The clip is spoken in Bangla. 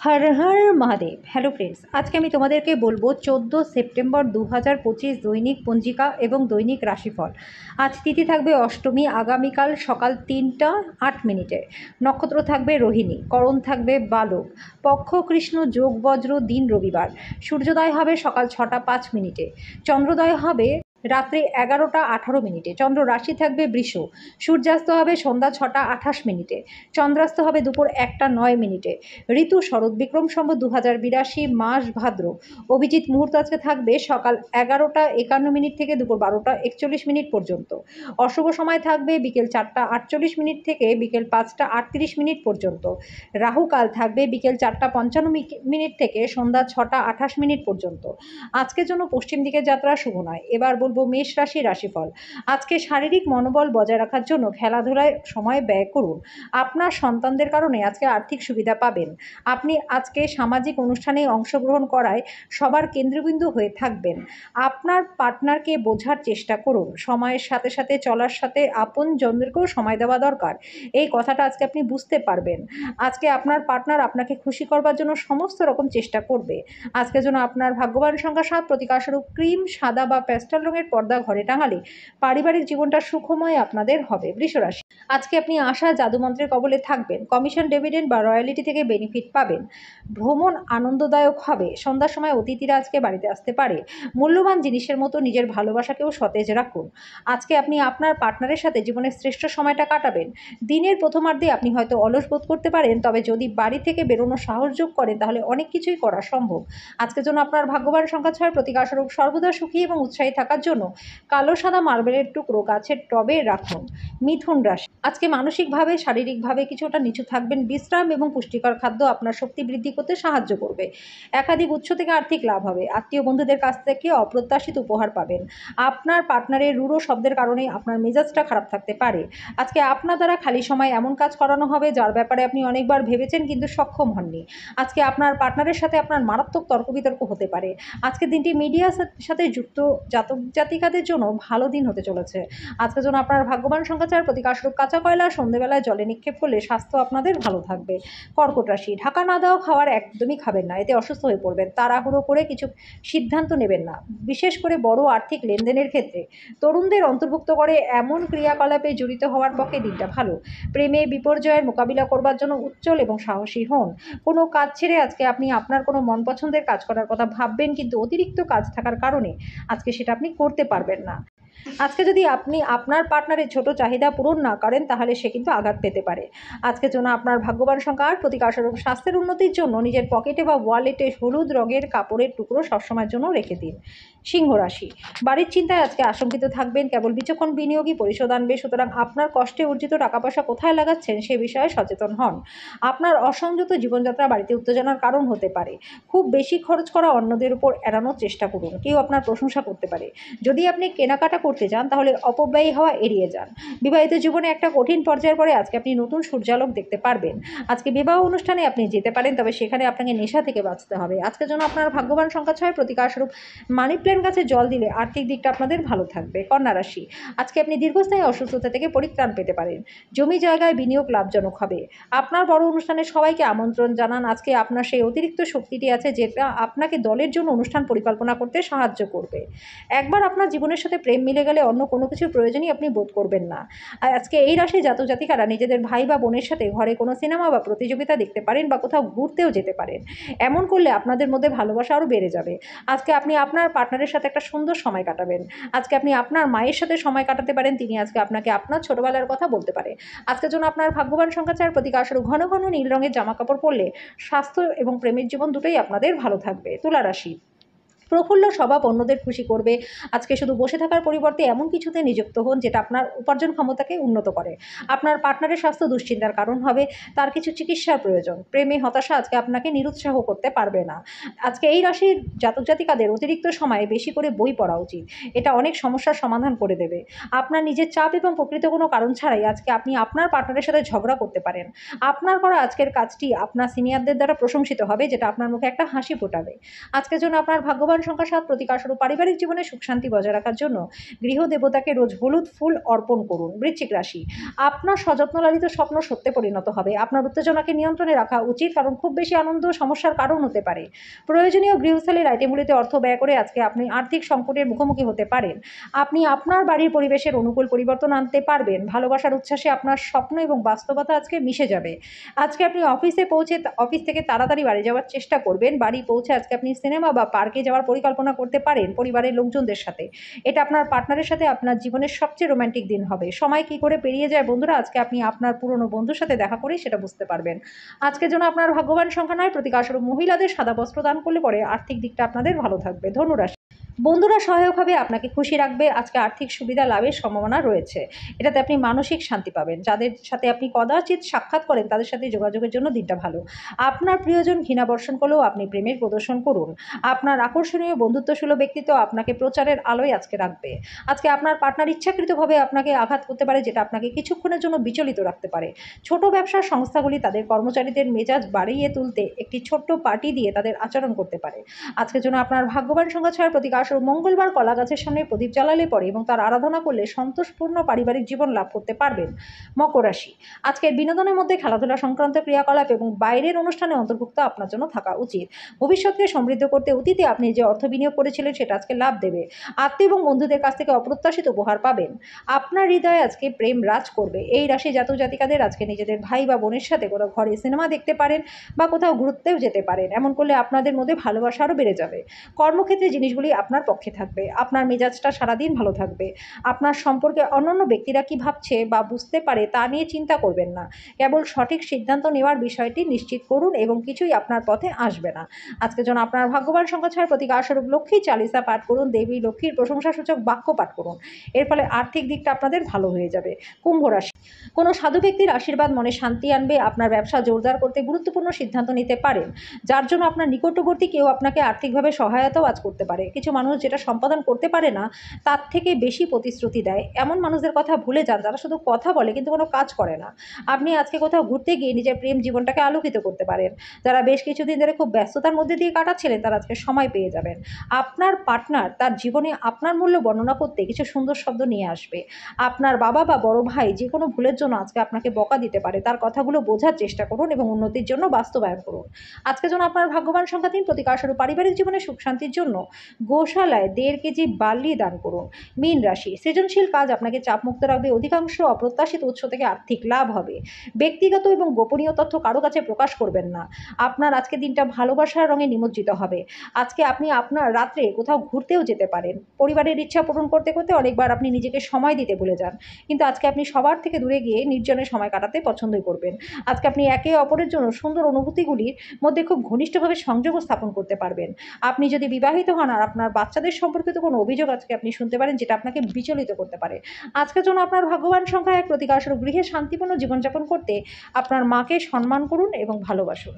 হর হর মহাদেব। হ্যালো ফ্রেন্ডস, আজকে আমি তোমাদেরকে বলবো 14 সেপ্টেম্বর 2025 দৈনিক পঞ্জিকা এবং দৈনিক রাশিফল। আজ তিথি থাকবে অষ্টমী, আগামীকাল সকাল 3টা 8 মিনিটে। নক্ষত্র থাকবে রোহিণী, করণ থাকবে বালক, পক্ষ কৃষ্ণ, যোগ বজ্র, দিন রবিবার। সূর্যোদয় হবে সকাল 6টা 5 মিনিটে, চন্দ্রোদয় হবে রাত্রি 11টা 18 মিনিটে। চন্দ্র রাশি থাকবে বৃষ, সূর্যাস্ত হবে সন্ধ্যা 6টা 28 মিনিটে, চন্দ্রাস্ত হবে দুপুর 1টা 9 মিনিটে। ঋতু শরৎ, বিক্রম সম্বত 2082, মাস ভাদ্র। অভিজিৎ মুহূর্ত আজকে থাকবে সকাল 11টা 51 মিনিট থেকে দুপুর 12টা 41 মিনিট পর্যন্ত। অশুভ সময় থাকবে বিকেল 4টা 48 মিনিট থেকে বিকেল 5টা 38 মিনিট পর্যন্ত। রাহুকাল থাকবে বিকেল 4টা 55 মিনিট থেকে সন্ধ্যা 6টা 28 মিনিট পর্যন্ত। আজকের জন্য পশ্চিম দিকে যাত্রা শুভ নয়। এবার বলবো মেষ রাশি রাশিফল। আজকে শারীরিক মনোবল বজায় রাখার জন্য খেলাধুলায় সময় ব্যয় করুন। আপনার সন্তানদের কারণে আজকে আর্থিক সুবিধা পাবেন। আপনি আজকে সামাজিক অনুষ্ঠানে অংশগ্রহণ করায় সবার কেন্দ্রবিন্দু হয়ে থাকবেন। আপনার পার্টনারকে বোঝার চেষ্টা করুন। সময়ের সাথে সাথে চলার সাথে আপনজনদেরকেও সময় দেওয়া দরকার, এই কথাটা আজকে আপনি বুঝতে পারবেন। আজকে আপনার পার্টনার আপনাকে খুশি করবার জন্য সমস্ত রকম চেষ্টা করবে। আজকের জন্য আপনার ভাগ্যবান সংখ্যা 7, প্রতিকারস্বরূপ ক্রিম, সাদা বা প্যাস্টেল রঙের পর্দা ঘরে টাঙালে পারিবারিক জীবনটা সুখময় আপনাদের হবে। বৃষরাশি, আজকে আপনি আশা জাদুমন্ত্রের কবলে থাকবেন। কমিশন, ডিভিডেন্ড বা রয়্যালিটি থেকে বেনিফিট পাবেন। ভ্রমণ আনন্দদায়ক হবে। সন্ধ্যার সময় অতিথিরা আজকে বাড়িতে আসতে পারে। মূল্যবান জিনিসের মতো নিজের ভালোবাসাকেও সতেজ রাখুন। আজকে আপনি আপনার পার্টনারের সাথে জীবনের শ্রেষ্ঠ সময়টা কাটাবেন। দিনের প্রথমার্ধে আপনি হয়তো অলস বোধ করতে পারেন, তবে যদি বাড়ি থেকে বেরোনোর সাহস যোগ করেন তাহলে অনেক কিছুই করা সম্ভব। আজকের জন্য আপনার ভাগ্যবান সংখ্যা 6, প্রতিকারস্বরূপ সর্বদা সুখী এবং উৎসাহী থাকার জন্য কালো সাদা মার্বেলের টুকরো গাছের টবে রাখুন। মিথুন রাশি, আজকে মানসিকভাবে শারীরিকভাবে কিছুটা নিচু থাকবেন। বিশ্রাম এবং পুষ্টিকর খাদ্য আপনার শক্তি বৃদ্ধি করতে সাহায্য করবে। একাধিক উৎস থেকে আর্থিক লাভ হবে। আত্মীয় বন্ধুদের কাছ থেকে অপ্রত্যাশিত উপহার পাবেন। আপনার পার্টনারের রূঢ় শব্দের কারণে আপনার মেজাজটা খারাপ থাকতে পারে। আজকে আপনার দ্বারা খালি সময় এমন কাজ করানো হবে যার ব্যাপারে আপনি অনেকবার ভেবেছেন কিন্তু সক্ষম হননি। আজকে আপনার পার্টনারের সাথে আপনার মারাত্মক তর্ক বিতর্ক হতে পারে। আজকের দিনটি মিডিয়ার সাথে যুক্ত জাতক জাতিকাদের জন্য ভালো দিন হতে চলেছে। আজকের জন্য আপনার ভাগ্যবান সংখ্যা 4, প্রতিকারস্বরূপ কাঁচা কয়লা। সন্ধ্যেবেলায় জলে নিক্ষেপ করলে স্বাস্থ্য আপনাদের ভালো থাকবে। কর্কট রাশি, ঢাকা না দেওয়া খাবার একদমই খাবেন না, এতে অসুস্থ হয়ে পড়বেন। তাড়াহুড়ো করে কিছু সিদ্ধান্ত নেবেন না, বিশেষ করে বড় আর্থিক লেনদেনের ক্ষেত্রে। তরুণদের অন্তর্ভুক্ত করে এমন ক্রিয়াকলাপে জড়িত হওয়ার পক্ষে দিনটা ভালো। প্রেমে বিপর্যয়ের মোকাবিলা করবার জন্য উজ্জ্বল এবং সাহসী হন। কোনো কাজ ছেড়ে আজকে আপনি আপনার কোনো মন পছন্দের কাজ করার কথা ভাববেন, কিন্তু অতিরিক্ত কাজ থাকার কারণে আজকে সেটা আপনি করতে পারবেন না। আজকে যদি আপনি আপনার পার্টনারের ছোট চাহিদা পূরণ না করেন তাহলে সে কিন্তু আঘাত পেতে পারে। আজকের জন্য আপনার ভাগ্যবান সংখ্যা 8, প্রতিকারস্বরূপ স্বাস্থ্যের উন্নতির জন্য নিজের পকেটে বা ওয়ালেটে হলুদ রঙের কাপড়ের টুকরো সবসময়ের জন্য রেখে দিন। সিংহ রাশি, বাড়ির চিন্তায় আজকে আশঙ্কিত থাকবেন। কেবল বিচক্ষণ বিনিয়োগই পরিশোধ আনবে, সুতরাং আপনার কষ্টে অর্জিত টাকা পয়সা কোথায় লাগাচ্ছেন সে বিষয়ে সচেতন হন। আপনার অসংযত জীবনযাত্রা বাড়িতে উত্তেজনার কারণ হতে পারে। খুব বেশি খরচ করা অন্যদের উপর এড়ানোর চেষ্টা করুন। কেউ আপনার প্রশংসা করতে পারে। যদি আপনি কেনাকাটা করতে যান তাহলে অপব্যয়ী হওয়া এড়িয়ে যান। বিবাহিত জীবনে একটা কঠিন পর্যায়ের পরে আজকে আপনি নতুন সূর্যালোক দেখতে পারবেন। আজকে বিবাহ অনুষ্ঠানে আপনি যেতে পারেন, তবে সেখানে আপনাকে নেশা থেকে বাঁচতে হবে। আজকের জন্য আপনার ভাগ্যবান সংখ্যা 6, প্রতিকারস্বরূপ মানি প্ল্যান্ট গাছে জল দিলে আর্থিক দিকটা আপনাদের ভালো থাকবে। কন্যা রাশি, আজকে আপনি দীর্ঘস্থায়ী অসুস্থতা থেকে পরিত্রাণ পেতে পারেন। জমি জায়গায় বিনিয়োগ লাভজনক হবে। আপনার বড় অনুষ্ঠানে সবাইকে আমন্ত্রণ জানান। আজকে আপনার সেই অতিরিক্ত শক্তিটি আছে যেটা আপনাকে দলের জন্য অনুষ্ঠান পরিকল্পনা করতে সাহায্য করবে। একবার আপনার জীবনের সাথে প্রেম মিলে গেলে অন্য কোনো কিছুর প্রয়োজনই আপনি বোধ করবেন না। আর আজকে এই রাশির জাতক জাতিকারা নিজেদের ভাই বা বোনের সাথে ঘরে কোনো সিনেমা বা প্রতিযোগিতা দেখতে পারেন বা কোথাও ঘুরতেও যেতে পারেন। এমন করলে আপনাদের মধ্যে ভালোবাসা আরও বেড়ে যাবে। আজকে আপনি আপনার পার্টনারের সাথে একটা সুন্দর সময় কাটাবেন। আজকে আপনি আপনার মায়ের সাথে সময় কাটাতে পারেন, তিনি আজকে আপনাকে আপনার ছোটবেলার কথা বলতে পারে। আজকের জন্য আপনার ভাগ্যবান সংখ্যা 4, প্রতিকারস্বরূপ ঘন ঘন নীল রঙের জামা কাপড় পরলে স্বাস্থ্য এবং প্রেমের জীবন দুটোই আপনাদের ভালো থাকবে। তুলা রাশি, প্রফুল্ল স্বভাব অন্যদের খুশি করবে। আজকে শুধু বসে থাকার পরিবর্তে এমন কিছুতে নিযুক্ত হন যেটা আপনার উপার্জন ক্ষমতাকে উন্নত করে। আপনার পার্টনারের স্বাস্থ্য দুশ্চিন্তার কারণ হবে, তার কিছু চিকিৎসার প্রয়োজন। প্রেমে হতাশা আজকে আপনাকে নিরুৎসাহ করতে পারবে না। আজকে এই রাশির জাতক জাতিকাদের অতিরিক্ত সময়ে বেশি করে বই পড়া উচিত, এটা অনেক সমস্যার সমাধান করে দেবে। আপনার নিজের চাপ এবং প্রকৃত কোনো কারণ ছাড়াই আজকে আপনি আপনার পার্টনারের সাথে ঝগড়া করতে পারেন। আপনার করা আজকের কাজটি আপনার সিনিয়রদের দ্বারা প্রশংসিত হবে, যেটা আপনার মুখে একটা হাসি ফোটাবে। আজকের জন্য আপনার ভাগ্যবান ভাগ্যবান সংখ্যা 7, প্রতিকারস্বরূপ পারিবারিক জীবনে সুখ শান্তি বজায় রাখার জন্য গৃহ দেবতাকে রোজ হলুদ ফুল অর্পণ করুন। বৃশ্চিক রাশি, আপনার সযত্ন লালিত স্বপ্ন সত্যে পরিণত হবে। আপনার উত্তেজনাকে নিয়ন্ত্রণে রাখা উচিত, কারণ খুব বেশি আনন্দ সমস্যার কারণ হতে পারে। প্রয়োজনীয় গৃহস্থালির আইটেমগুলিতে অর্থ ব্যয় করে আজকে আপনি আর্থিক সংকটের মুখোমুখি হতে পারেন। আপনি আপনার বাড়ির পরিবেশের অনুকূল পরিবর্তন আনতে পারবেন। ভালোবাসার উচ্ছ্বাসে আপনার স্বপ্ন এবং বাস্তবতা আজকে মিশে যাবে। আজকে আপনি অফিস থেকে তাড়াতাড়ি বাড়ি যাওয়ার চেষ্টা করবেন। বাড়ি পৌঁছে আজকে আপনি সিনেমা বা পার্কে যাওয়ার পরিকল্পনা করতে পারেন পরিবারের লোকজনদের সাথে। এটা আপনার পার্টনারের সাথে আপনার জীবনের সবচেয়ে রোম্যান্টিক দিন হবে। সময় কি করে পেরিয়ে যায় বন্ধুরা, আজকে আপনি আপনার পুরনো বন্ধুর সাথে দেখা করেই সেটা বুঝতে পারবেন। আজকের জন্য আপনার ভাগ্যবান সংখ্যা 9, প্রতিকারস্বরূপ মহিলাদের সাদা বস্ত্র দান করলে পরে আর্থিক দিকটা আপনাদের ভালো থাকবে। ধনুরাশি, বন্ধুরা সহায়কভাবে আপনাকে খুশি রাখবে। আজকে আর্থিক সুবিধা লাভের সম্ভাবনা রয়েছে। এটাতে আপনি মানসিক শান্তি পাবেন। যাদের সাথে আপনি কদাচিৎ সাক্ষাৎ করেন তাদের সাথে যোগাযোগের জন্য দিনটা ভালো। আপনার প্রিয়জন ঘৃণা বর্ষণ করলেও আপনি প্রেমের প্রদর্শন করুন। আপনার আকর্ষণীয় বন্ধুত্বসুলভ ব্যক্তিত্ব আপনাকে প্রচারের আলোয় আজকে রাখবে। আজকে আপনার পার্টনার ইচ্ছাকৃতভাবে আপনাকে আঘাত করতে পারে, যেটা আপনাকে কিছুক্ষণের জন্য বিচলিত রাখতে পারে। ছোট ব্যবসার সংস্থাগুলি তাদের কর্মচারীদের মেজাজ বাড়িয়ে তুলতে একটি ছোট্ট পার্টি দিয়ে তাদের আচরণ করতে পারে। আজকের জন্য আপনার ভাগ্যবান সংখ্যা 6, প্রতিকারস্বরূপ মঙ্গলবার কলা গাছের সামনে প্রদীপ জ্বালালে পরে এবং তার আরাধনা করলে সন্তোষপূর্ণ পারিবারিক জীবন লাভ করতে পারবেন। মকর রাশি, আজকের বিনোদনের মধ্যে খেলাধুলা সংক্রান্ত ক্রিয়াকলাপ এবং বাইরের অনুষ্ঠানে অন্তর্ভুক্ত আপনার জন্য থাকা উচিত। ভবিষ্যৎকে সমৃদ্ধ করতে অতীতে আপনি যে অর্থ বিনিয়োগ করেছিলেন সেটা আজকে লাভ দেবে। আত্মীয় এবং বন্ধুদের কাছ থেকে অপ্রত্যাশিত উপহার পাবেন। আপনার হৃদয়ে আজকে প্রেম রাজ করবে। এই রাশি জাতক জাতিকাদের আজকে নিজেদের ভাই বা বোনের সাথে কোথাও ঘরে সিনেমা দেখতে পারেন বা কোথাও ঘুরতেও যেতে পারেন। এমন করলে আপনাদের মধ্যে ভালোবাসা আরও বেড়ে যাবে। কর্মক্ষেত্রে জিনিসগুলি আপনার পক্ষে থাকবে। আপনার মেজাজটা সারাদিন ভালো থাকবে। আপনার সম্পর্কে অন্যান্য ব্যক্তিরা কি ভাবছে বা বুঝতে পারে তা নিয়ে চিন্তা করবেন না। কেবল সঠিক সিদ্ধান্ত নেওয়ার বিষয়টি নিশ্চিত করুন এবং কিছুই আপনার পথে আসবে না। আজকের জন্য আপনার ভাগ্যবান সংখ্যা 6, প্রতিকারস্বরূপ লক্ষ্মী চালিসা পাঠ করুন। দেবী লক্ষ্মীর প্রশংসাসূচক বাক্য পাঠ করুন। এর ফলে আর্থিক দিকটা আপনাদের ভালো হয়ে যাবে। কুম্ভ রাশি, কোনো সাধু ব্যক্তির আশীর্বাদ মনে শান্তি আনবে। আপনার ব্যবসা জোরদার করতে গুরুত্বপূর্ণ সিদ্ধান্ত নিতে পারেন, যার জন্য আপনার নিকটবর্তী কেউ আপনাকে আর্থিকভাবে সহায়তাও আজ করতে পারে। কিছু মানুষ যেটা সম্পাদন করতে পারে না তার থেকে বেশি প্রতিশ্রুতি দেয়। এমন মানুষদের কথা ভুলে যান যারা শুধু কথা বলে কিন্তু কোনো কাজ করে না। আপনি আজকে কোথাও ঘুরতে গিয়ে নিজের প্রেম জীবনটাকে আলোকিত করতে পারেন। যারা বেশ কিছুদিন ধরে খুব ব্যস্ততার মধ্যে দিয়ে কাটাচ্ছিলেন তারা আজকে সময় পেয়ে যাবেন। আপনার পার্টনার তার জীবনে আপনার মূল্য বর্ণনা করতে কিছু সুন্দর শব্দ নিয়ে আসবে। আপনার বাবা বা বড় ভাই যে কোনো ভুলের জন্য আজকে আপনাকে বকা দিতে পারে, তার কথাগুলো বোঝার চেষ্টা করুন এবং উন্নতির জন্য বাস্তবায়ন করুন। আজকের জন্য আপনার ভাগ্যবান সংখ্যা 3, প্রতিকারস্বরূপ পারিবারিক জীবনে সুখ শান্তির জন্য গোশালায় 1.5 কেজি বার্লি দান করুন। মীন রাশি, সৃজনশীল কাজ আপনাকে চাপমুক্ত রাখবে। অধিকাংশ অপ্রত্যাশিত উৎস থেকে আর্থিক লাভ হবে। ব্যক্তিগত এবং গোপনীয় তথ্য কারো কাছে প্রকাশ করবেন না। আপনার আজকে দিনটা ভালোবাসার রঙে নিমজ্জিত হবে। আজকে আপনি আপনার রাত্রে কোথাও ঘুরতেও যেতে পারেন। পরিবারের ইচ্ছা পূরণ করতে করতে অনেকবার আপনি নিজেকে সময় দিতে ভুলে যান, কিন্তু আজকে আপনি সবার থেকে দূরে গিয়ে নির্জনে সময় কাটাতে পছন্দই করবেন। আজকে আপনি একে অপরের জন্য সুন্দর অনুভূতিগুলির মধ্যে খুব ঘনিষ্ঠভাবে সংযোগ স্থাপন করতে পারবেন। আপনি যদি বিবাহিত হন আর আপনার বাচ্চাদের সম্পর্কিত কোনো অভিযোগ আজকে আপনি শুনতে পারেন যেটা আপনাকে বিচলিত করতে পারে। আজকের জন্য আপনার ভাগ্যবান সংখ্যা 1, প্রতিকারস্বরূপ গৃহে শান্তিপূর্ণ জীবনযাপন করতে আপনার মাকে সম্মান করুন এবং ভালোবাসুন।